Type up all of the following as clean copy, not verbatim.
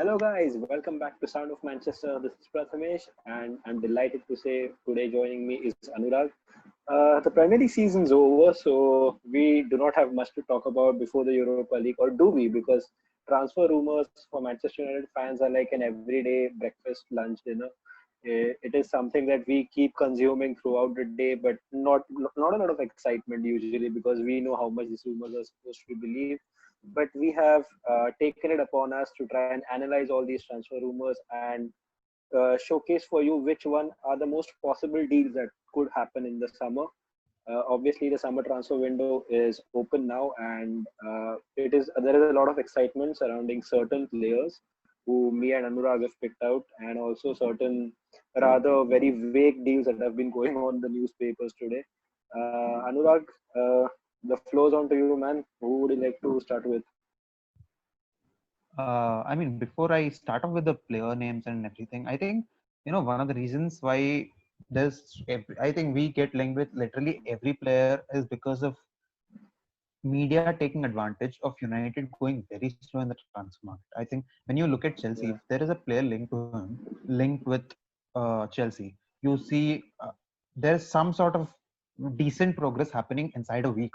Hello guys, welcome back to Sound of Manchester. This is Prathamesh and I'm delighted to say today joining me is Anurag. The Premier League season's over, so we do not have much to talk about before the Europa League, or do we? Because transfer rumors for Manchester United fans are like an everyday breakfast, lunch, dinner. It is something that we keep consuming throughout the day, but not a lot of excitement usually because we know how much these rumors are supposed to be believed. But we have taken it upon us to try and analyze all these transfer rumors and showcase for you which one are the most possible deals that could happen in the summer. Obviously, the summer transfer window is open now, and it is there is a lot of excitement surrounding certain players who me and Anurag have picked out, and also certain rather very vague deals that have been going on in the newspapers today. Anurag, the floor's on to you, man. Who would you like to start with? Before I start off with the player names and everything, I think one of the reasons why I think we get linked with literally every player is because of media taking advantage of United going very slow in the transfer market. I think when you look at Chelsea, if Yeah, there is a player linked to him, linked with Chelsea, you see there's some sort of decent progress happening inside a week.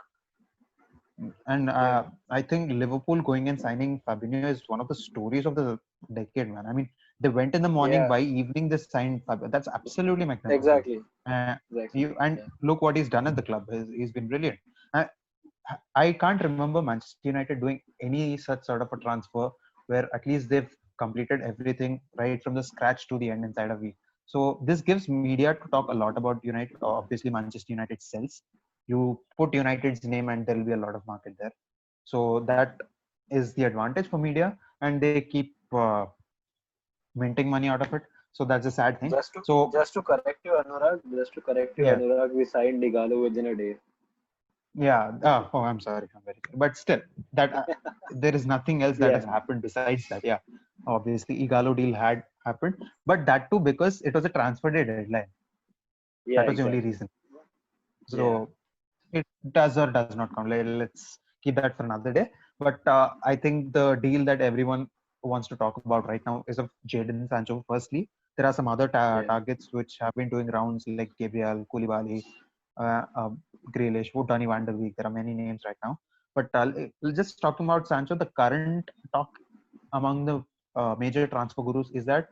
And yeah, I think Liverpool going and signing Fabinho is one of the stories of the decade, man. I mean, they went in the morning, yeah. by evening they signed Fabinho. That's absolutely magnificent. Exactly, Uh, exactly. you and Yeah, look what he's done at the club. He's been brilliant. Uh, I can't remember Manchester United doing any such sort of a transfer where at least they've completed everything right from the scratch to the end inside a week. So this gives media to talk a lot about United. Obviously, Manchester United sells. You put United's name and there will be a lot of market there. So that is the advantage for media, and they keep minting money out of it. So that's a sad thing. just to So just to correct you, Anurag. Just to correct you, yeah, Anurag. We signed Digalo within a day. yeah. Oh, I'm sorry. I'm very sorry. But still, that there is nothing else that Yeah, has happened besides that. Yeah, obviously, Igalo deal had happened, but that too because it was a transfer day deadline. yeah, That was the only exactly. reason. Yeah, So it does or does not count. Let's keep that for another day. But I think the deal that everyone wants to talk about right now is of Jadon Sancho. Firstly, there are some other yeah, targets which have been doing rounds like Gabriel, Koulibaly, uh, uh, Grealish, Donny van der Beek. There are many names right now. But just talking about Sancho, the current talk among the major transfer gurus is that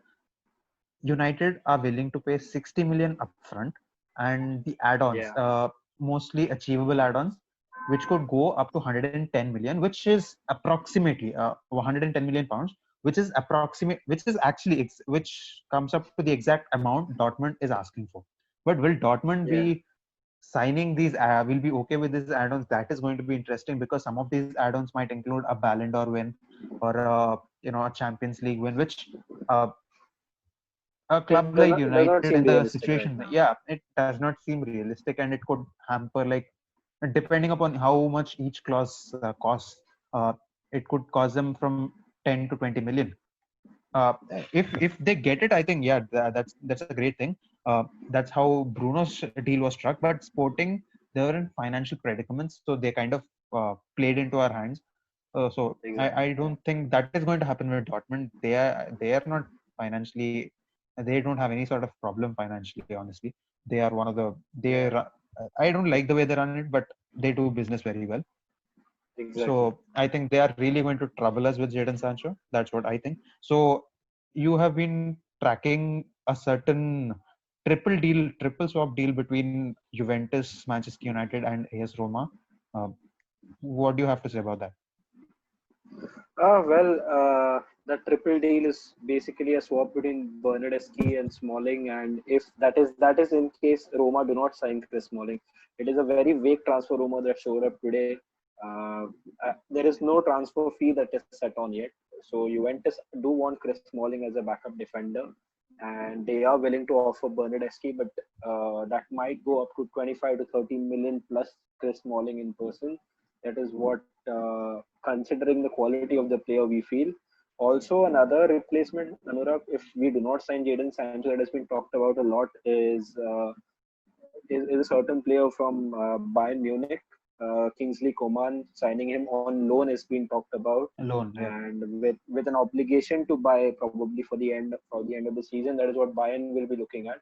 United are willing to pay 60 million upfront, and the add-ons, yeah, mostly achievable add-ons, which could go up to 110 million, which is approximately 110 million pounds, which is actually which comes up to the exact amount Dortmund is asking for. But will Dortmund yeah. be signing these? Will be okay with these add-ons? That is going to be interesting because some of these add-ons might include a Ballon d'Or win or a Champions League win, which uh, a club like Does not United seem in the realistic right situation, now. yeah, it does not seem realistic, and it could hamper, like, depending upon how much each clause costs. It could cost them from 10 to 20 million. If they get it, I think yeah, that's a great thing. That's how Bruno's deal was struck. But Sporting, they were in financial predicaments, so they kind of played into our hands. So I Exactly. Yeah, don't think that is going to happen with Dortmund. They are not financially. They don't have any sort of problem financially. Honestly, they are one of the. They. yeah. I don't like the way they run it, but they do business very well. Exactly. So I think they are really going to trouble us with Jadon Sancho. That's what I think. So you have been tracking a certain triple swap deal between Juventus, Manchester United, and AS Roma. Uh, what do you have to say about that? The triple deal is basically a swap between Bernardeschi and Smalling, and if that is in case Roma do not sign Chris Smalling, it is a very vague transfer rumor that showed up today. Uh, there is no transfer fee that is set on yet, so Juventus do want Chris Smalling as a backup defender, and they are willing to offer Bernardeschi, but that might go up to 25 to 30 million plus Chris Smalling in person. That is what, considering the quality of the player, we feel. Also, another replacement, Anurag, if we do not sign Jadon Sancho, that has been talked about a lot, is a certain player from Bayern Munich. Kingsley Coman, signing him on loan has been talked about, Alone, yeah. and with an obligation to buy probably for the end of the season. That is what Bayern will be looking at,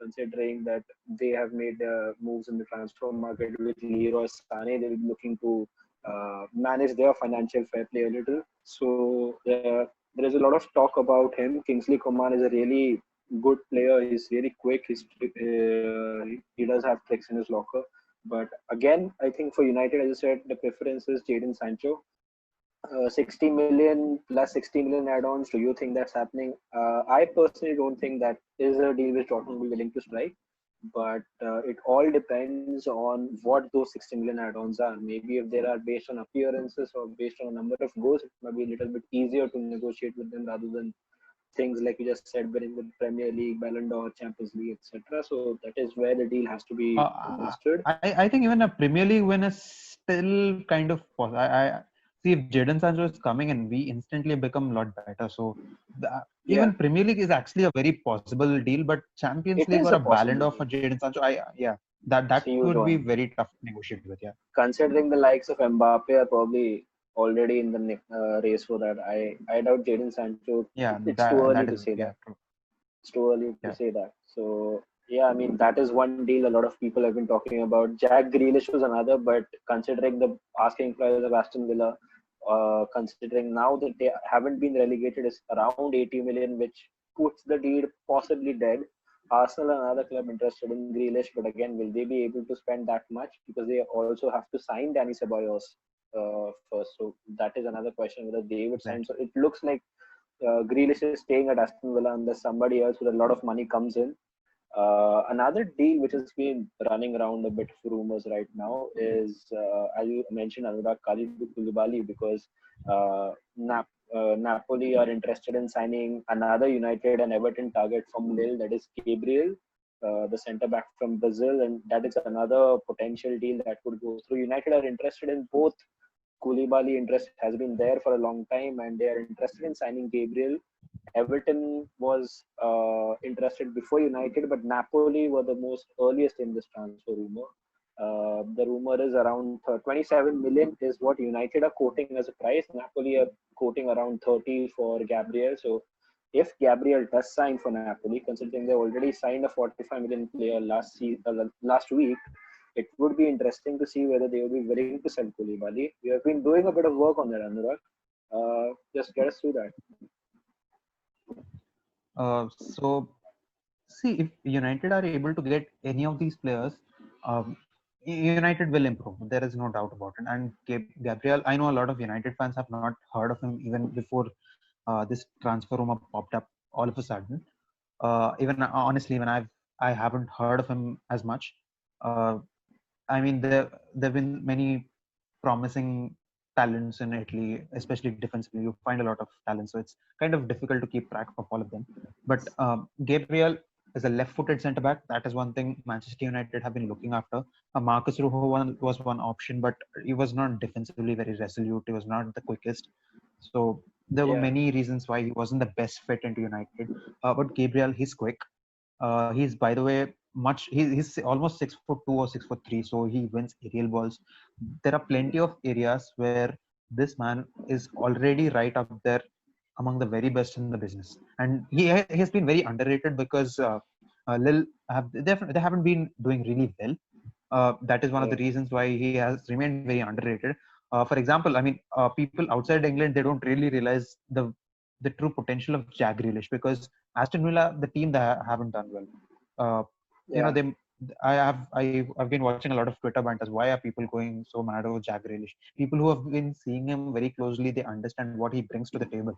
considering that they have made moves in the transfer market with Leroy Sané. They will be looking to manage their financial fair play a little. So there is a lot of talk about him. Kingsley Coman is a really good player. He's really quick. He does have tricks in his locker. But again, I think for United, as I said, the preference is Jadon Sancho. 60 million plus 60 million add-ons. Do you think that's happening? I personally don't think that is a deal which Dortmund will be willing to strike. But it all depends on what those 60 million add-ons are. Maybe if they are based on appearances or based on a number of goals, it might be a little bit easier to negotiate with them rather than things like you just said, winning the Premier League, Ballon d'Or, Champions League, etc. So that is where the deal has to be Uh, understood. I think even a Premier League win is still kind of I see if Jadon Sancho is coming in, we instantly become a lot better. So Yeah, even Premier League is actually a very possible deal, but Champions it League is or a a Ballon possible d'Or for deal. Jadon Sancho, yeah, that See you would be join. very tough to negotiate with. Yeah, Considering the likes of Mbappe are probably already in the race for that, I doubt Jadon Sancho. yeah, It's too early that to is say yeah that. true. It's too early to Yeah, say that. So yeah, I mean that is one deal a lot of people have been talking about. Jack Grealish was another, but considering the asking price of Aston Villa, considering now that they haven't been relegated, is around 80 million, which puts the deal possibly dead. Arsenal and another club interested in Grealish, but again, will they be able to spend that much? Because they also have to sign Danny Ceballos first. So that is another question whether they would sign. So exactly. it looks like Grealish is staying at Aston Villa unless somebody else with a lot of money comes in. Another deal which has been running around a bit of rumors right now is, as you mentioned, Anurag Khalid Koulibaly, because Napoli are interested in signing another United and Everton target from Lille, that is Gabriel, the centre back from Brazil, and that is another potential deal that could go through. United are interested in both. Koulibaly interest has been there for a long time, and they are interested in signing Gabriel. Everton was interested before United, but Napoli were the most earliest in this transfer rumor. The rumor is around 27 million is what United are quoting as a price. Napoli are quoting around 30 for Gabriel. So if Gabriel does sign for Napoli, considering they already signed a 45 million player last week, it would be interesting to see whether they will be willing to sell Koulibaly. We have been doing a bit of work on that, Anurag. Just get us through that. So see, if United are able to get any of these players, um, United will improve. There is no doubt about it. And Gabriel, I know a lot of United fans have not heard of him even before this transfer rumor popped up all of a sudden. Even honestly, when I haven't heard of him as much. Uh, I mean, there've been many promising talents in Italy, especially defensively. You find a lot of talent, so it's kind of difficult to keep track of all of them. But Gabriel is a left-footed centre back. That is one thing Manchester United have been looking after. Marcus Rojo was one option, but he was not defensively very resolute. He was not the quickest. So there were Yeah, many reasons why he wasn't the best fit into United. But Gabriel, he's quick. He's, by the way, he's almost 6'2" or 6'3", so he wins aerial balls. There are plenty of areas where this man is already right up there among the very best in the business, and he has been very underrated because Lil they haven't been doing really well. That is one of the right. reasons why he has remained very underrated. For example, I mean, people outside England, they don't really realize the true potential of Jack Grealish, because Aston Villa, the team that haven't done well. Uh, Yeah, they I've been watching a lot of Twitter banters. Why are people going so mad over Jack Grealish? People who have been seeing him very closely, they understand what he brings to the table.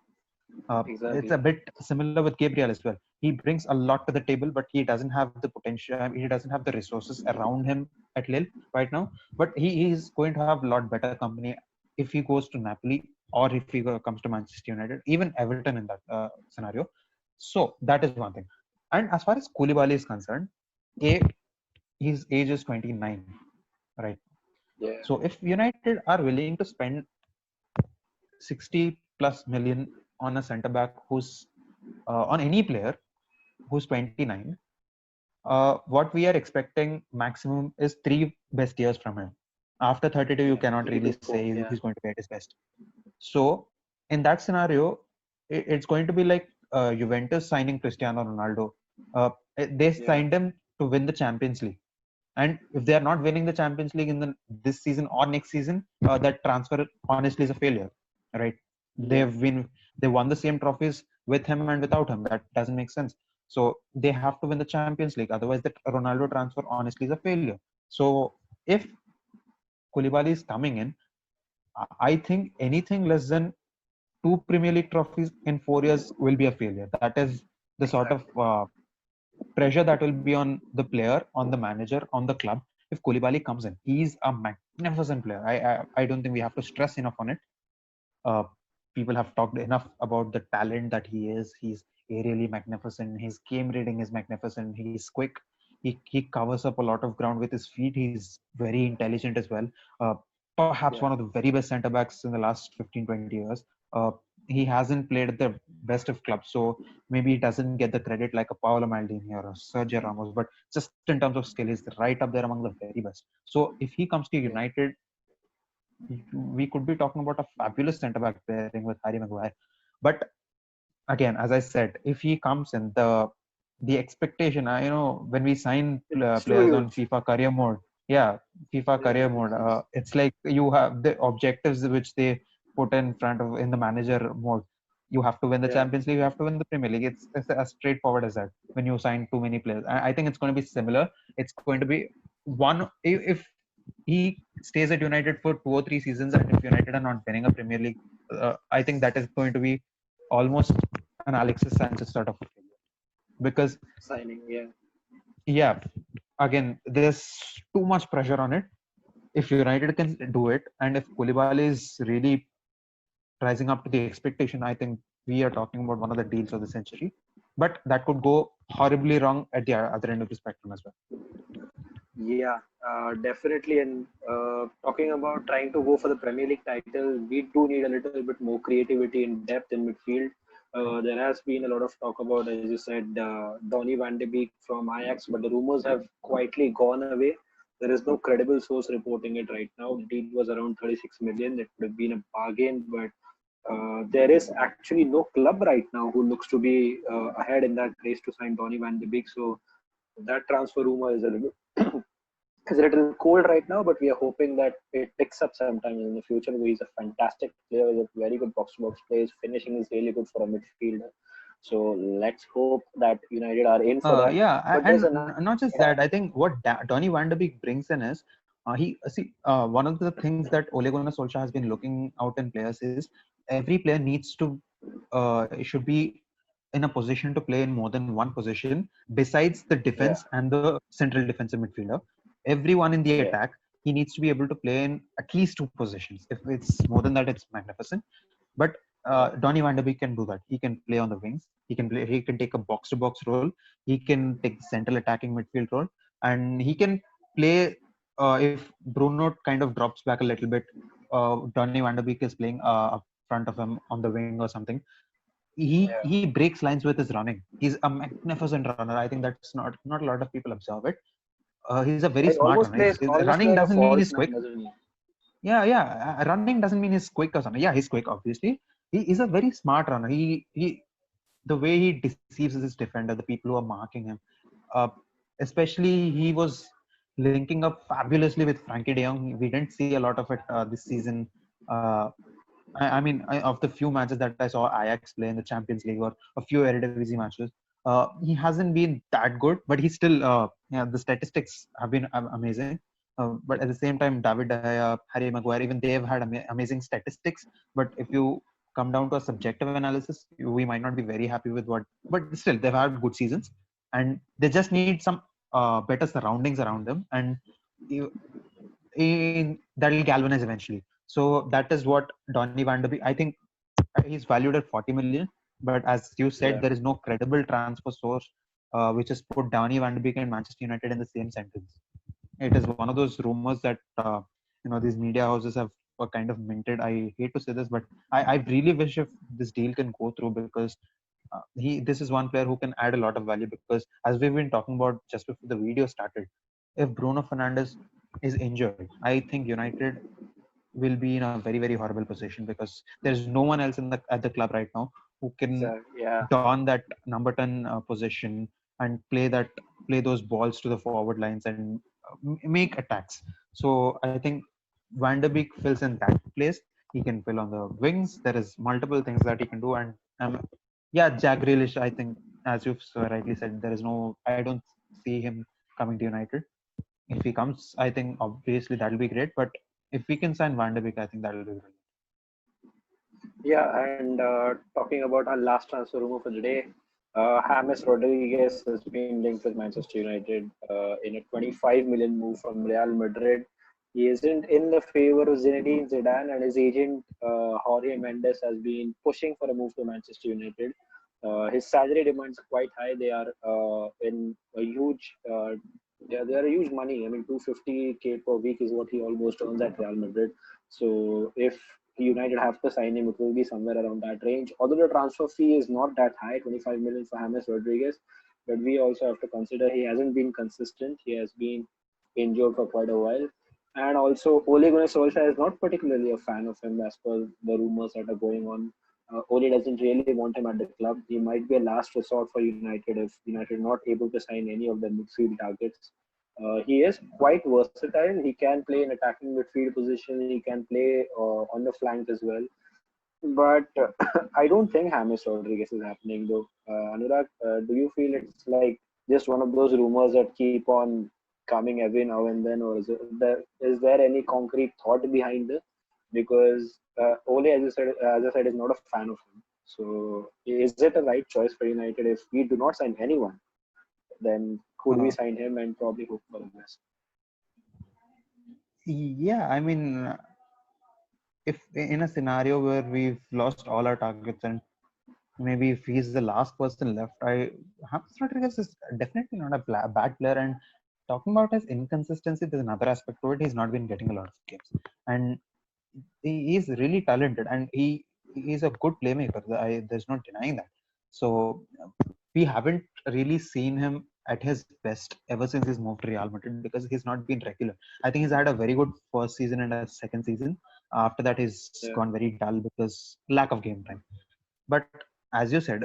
It's a exactly. bit similar with Gabriel as well. He brings a lot to the table, but he doesn't have the potential. I mean, he doesn't have the resources around him at Lille right now. But he is going to have a lot better company if he goes to Napoli, or if he comes to Manchester United, even Everton in that scenario. So that is one thing. And as far as Koulibaly is concerned, a his age is 29, right? Yeah, So if United are willing to spend 60 plus million on a centre back who's on any player who's 29, what we are expecting maximum is 3 best years from him. After 32, you Yeah, cannot really 32 say form. he's Yeah, going to be at his best. So in that scenario, it's going to be like Juventus signing Cristiano Ronaldo. They yeah, signed him to win the Champions League, and if they are not winning the Champions League in this season or next season, that transfer honestly is a failure, right? yeah, They won the same trophies with him and without him. That doesn't make sense. So they have to win the Champions League. Otherwise, that Ronaldo transfer honestly is a failure. So if Koulibaly is coming in, I think anything less than two Premier League trophies in 4 years will be a failure. That is the sort of exactly. pressure that will be on the player, on the manager, on the club. If Koulibaly comes in, he's a magnificent player. I don't think we have to stress enough on it. Uh, People have talked enough about the talent that he is. He's aerially magnificent. His game reading is magnificent. He's quick. He covers up a lot of ground with his feet. He's very intelligent as well. Uh, Perhaps Yeah, one of the very best centre backs in the last 15, 20 years. Uh, he hasn't played at the best of clubs, so maybe he doesn't get the credit like a Paolo Maldini or a Sergio Ramos. But just in terms of skill, he's right up there among the very best. So if he comes to yeah, United, we could be talking about a fabulous centre back pairing with Harry Maguire. But again, as I said, if he comes in, the expectation, when we sign it's too players on huge. FIFA career mode, yeah, FIFA Yeah, career mode, it's like you have the objectives which they put in front of in the manager mode. You have to win the yeah, Champions League, you have to win the Premier League. It's as straightforward as that. When you sign too many players, I think it's going to be similar. It's going to be one if he stays at United for 2 or 3 seasons, and if United are not winning a Premier League, I think that is going to be almost an Alexis Sanchez sort of failure. Because signing. Yeah, yeah, again, there's too much pressure on it. If United can do it, and if Koulibaly is really rising up to the expectation, I think we are talking about one of the deals of the century. But that could go horribly wrong at the other end of the spectrum as well. yeah, definitely. And talking about trying to go for the Premier League title, we do need a little bit more creativity and depth in midfield. There has been a lot of talk about, as you said, Donny van de Beek from Ajax, but the rumors have quietly gone away. There is no credible source reporting it right now. The deal was around 36 million. It would have been a bargain, but there is actually no club right now who looks to be ahead in that race to sign Donny van de Beek. So that transfer rumor is a little is a little cold right now, but we are hoping that it picks up sometime in the future. He's a fantastic player with a very good box to box plays. Finishing is really good for a midfielder. So let's hope that United are in for that. Yeah, But there's and another, not just yeah, that. I think what Donny Van de Beek brings in is one of the things that Ole Gunnar Solskjaer has been looking out in players is every player needs to should be in a position to play in more than one position besides the yeah, defense and the central defensive midfielder. Everyone in the yeah, attack, he needs to be able to play in at least two positions. If it's more than that, it's magnificent. But yeah, Donny Van de Beek can do that. He can play on the wings. He can play. He can take a box to box role. He can take the central attacking midfield role, and he can play. If Bruno kind of drops back a little bit, Donny Van de Beek is playing up front of him on the wing or something. He breaks lines with his running. He's a magnificent runner. I think that's not a lot of people observe it. He's a very yeah. He smart runner. almost plays almost Running like a doesn't mean he's false quick. nine, doesn't he? Yeah. Running doesn't mean he's quick or something. Yeah, he's quick, obviously. He is a very smart runner. He the way he deceives his defender, the people who are marking him. Uh, Especially he was linking up fabulously with Frankie De Jong. We didn't see a lot of it this season. Uh, of the few matches that I saw Ajax play in the Champions League or a few Eredivisie matches, he hasn't been that good, but he's still, the statistics have been amazing. But at the same time, David De Gea, Harry Maguire, even they've had amazing statistics. But if you come down to a subjective analysis, we might not be very happy with what, but still, they've had good seasons, and they just need some better surroundings around them, and you, that'll galvanize eventually. So that is what Donny Van de Beek. I think he's valued at 40 million, but as you said, Yeah, there is no credible transfer source which has put Donny Van de Beek and Manchester United in the same sentence. It is one of those rumors that these media houses have kind of minted. I hate to say this, but I really wish if this deal can go through, because this is one player who can add a lot of value, because as we've been talking about just before the video started, if Bruno Fernandes is injured, I think United will be in a very, very horrible position because there's no one else at the club right now who can So yeah, don that number 10 position and play those balls to the forward lines and make attacks. So I think Van der Beek fills in that place. He can fill on the wings. There is multiple things that he can do, and yeah, Jack Grealish. I think, as you've so rightly said, there is no. I don't see him coming to United. If he comes, I think obviously that'll be great. But if we can sign Van der Beek, I think that'll be brilliant. yeah, and talking about our last transfer rumor for the day, James Rodriguez has been linked with Manchester United in a 25 million move from Real Madrid. He isn't in the favor of Zinedine Zidane, and his agent Jorge Mendes has been pushing for a move to Manchester United. His salary demands are quite high. They are in a huge, they are a huge money. I mean, 250K per week is what he almost earns at Real Madrid. So if United have to sign him, it will be somewhere around that range. Although the transfer fee is not that high, 25 million for James Rodriguez, but we also have to consider he hasn't been consistent. He has been injured for quite a while. And also, Ole Gunnar Solskjaer is not particularly a fan of him as per the rumors that are going on. Ole doesn't really want him at the club. He might be a last resort for United if United are not able to sign any of the midfield targets. He is quite versatile. He can play in attacking midfield position. He can play on the flank as well. But I don't think James Rodriguez is happening though. Anurag, do you feel it's like just one of those rumors that keep on coming every now and then, or is there any concrete thought behind it? Because Ole, as I said, is not a fan of him. So is it a right choice for United if we do not sign anyone? Then could we Uh, sign him and probably hope for the best? yeah, I mean, if in a scenario where we've lost all our targets and maybe if he's the last person left, James Rodriguez is definitely not a bad player. And talking about his inconsistency, there's another aspect to it. He's not been getting a lot of games, and he's really talented, and he's a good playmaker. There's no denying that. So we haven't really seen him at his best ever since he's moved to Real Madrid because he's not been regular. I think he's had a very good first season and a second season. After that, he's Yeah. gone very dull because lack of game time. But as you said,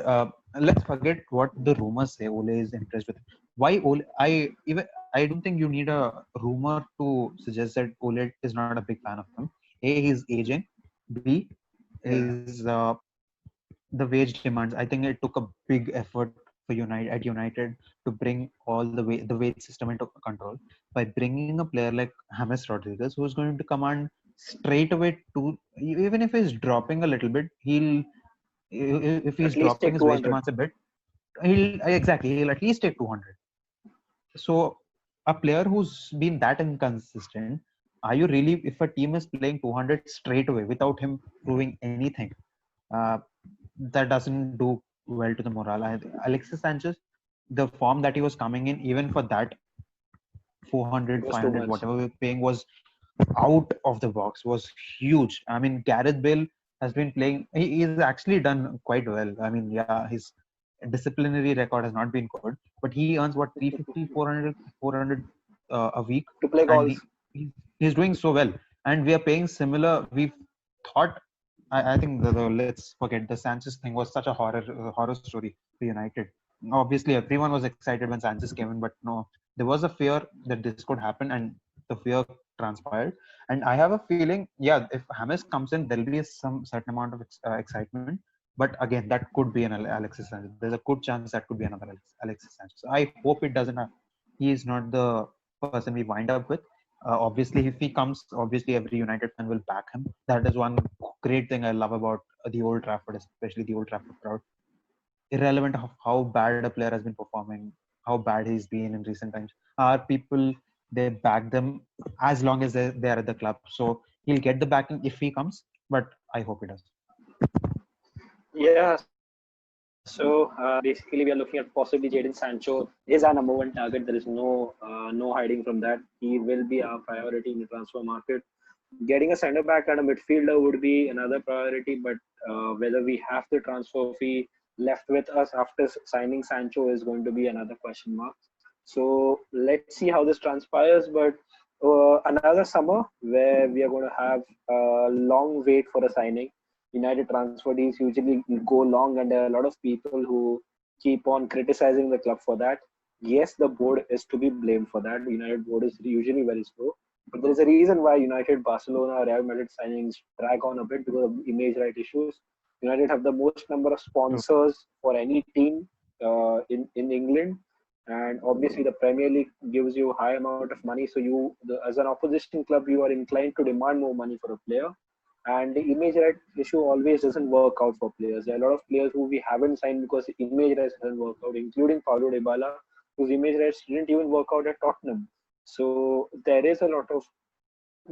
let's forget what the rumors say. Ole is impressed with. Why Ole? I don't think you need a rumor to suggest that Ole is not a big fan of him. A, he's aging. B, Yeah. is the wage demands. I think it took a big effort for United to bring all the wage system into control by bringing a player like James Rodriguez, who's going to command straight away to, even if he's dropping a little bit, if he's At least dropping take his wage 200. demands a bit, he'll at least take 200. So a player who's been that inconsistent, are you really, if a team is playing 200 straight away without him proving anything, uh, that doesn't do well to the morale. Alexis Sanchez, the form that he was coming in, even for that 400, It was too 500, much. whatever we were paying, was out of the box, was huge. I mean, Gareth Bale has been playing, he's actually done quite well. I mean, yeah, his disciplinary record has not been good, but he earns what, 350, 400 a week, To play and goals. he's doing so well. And we are paying similar. We've thought, I think let's forget the Sanchez thing was such a horror story for United. Obviously, everyone was excited when Sanchez came in, but no, there was a fear that this could happen, and the fear transpired. And I have a feeling, yeah, if James comes in, there'll be some certain amount of excitement. But again, that could be an Alexis Sanchez. There's a good chance that could be another Alexis Sanchez. I hope it doesn't have. He is not the person we wind up with. Obviously, if he comes, obviously every United fan will back him. That is one great thing I love about the Old Trafford, especially the Old Trafford crowd. Irrelevant of how bad a player has been performing, how bad he's been in recent times, our people, they back them as long as they are at the club. So he'll get the backing if he comes, but I hope he does. Yeah, so basically we are looking at possibly Jadon Sancho is our number one target. There is no hiding from that. He will be our priority in the transfer market. Getting a center back and a midfielder would be another priority, but whether we have the transfer fee left with us after signing Sancho is going to be another question mark. So let's see how this transpires. But another summer where we are going to have a long wait for a signing. United transfer deals usually go long, and there are a lot of people who keep on criticizing the club for that. Yes, the board is to be blamed for that. The United board is usually very slow, but there is a reason why United, Barcelona, Real Madrid signings drag on a bit because of image right issues. United have the most number of True. sponsors for any team in England, and obviously the Premier League gives you a high amount of money, so as an opposition club, you are inclined to demand more money for a player, and the image right issue always doesn't work out for players. There are a lot of players who we haven't signed because the image rights doesn't work out, including Paulo Dybala, whose image rights didn't even work out at Tottenham. So there is a lot of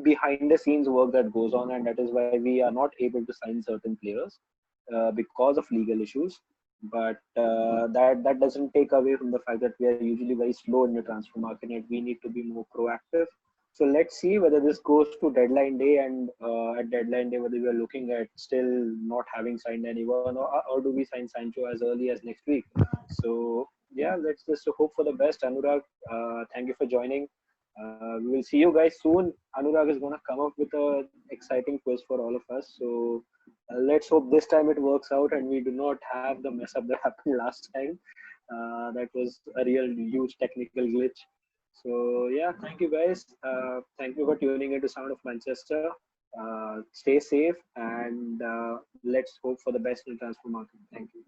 behind the scenes work that goes on, and that is why we are not able to sign certain players because of legal issues. But that doesn't take away from the fact that we are usually very slow in the transfer market and we need to be more proactive. So let's see whether this goes to deadline day, and at deadline day whether we are looking at still not having signed anyone, or do we sign Sancho as early as next week. So yeah, let's just hope for the best. Anurag, thank you for joining. We will see you guys soon. Anurag is going to come up with a exciting quiz for all of us. So let's hope this time it works out and we do not have the mess up that happened last time. That was a real huge technical glitch. So yeah, thank you guys. Thank you for tuning into Sound of Manchester. Stay safe, and let's hope for the best in the transfer market. Thank you.